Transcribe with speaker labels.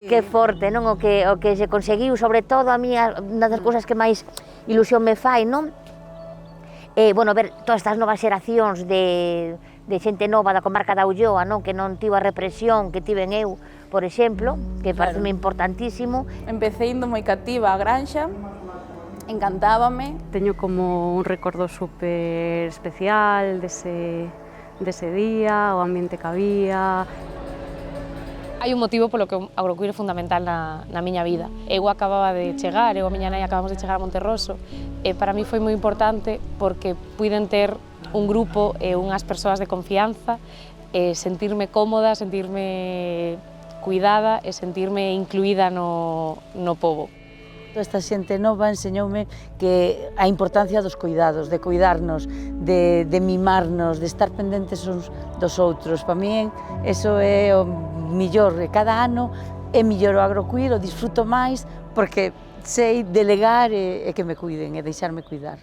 Speaker 1: Que forte, non? O que se conseguiu, sobre todo a mí, unha das cousas que máis ilusión me fai, non? Bueno, ver todas estas novas xeracións de xente nova da comarca da Ulloa, non? Que non tivo a represión que tiven eu, por exemplo, que parece importantísimo.
Speaker 2: Empecé indo moi cativa á granxa, encantábame.
Speaker 3: Teño como un recordo super especial dese día, o ambiente que había.
Speaker 4: Hai un motivo polo que o agrocuir é fundamental na miña vida. Eu acababa de chegar, eu e a miña nai acabamos de chegar a Monterroso, e para mí foi moi importante porque puiden ter un grupo e unhas persoas de confianza, e sentirme cómoda, sentirme cuidada e sentirme incluída no pobo.
Speaker 5: Toda esta xente nova enseñoume que a importancia dos cuidados, de cuidarnos, de mimarnos, de estar pendentes uns dos outros. Para min, eso é o millor. Cada ano é millor o agrocuir, o disfruto máis, porque sei delegar e que me cuiden e deixarme cuidar.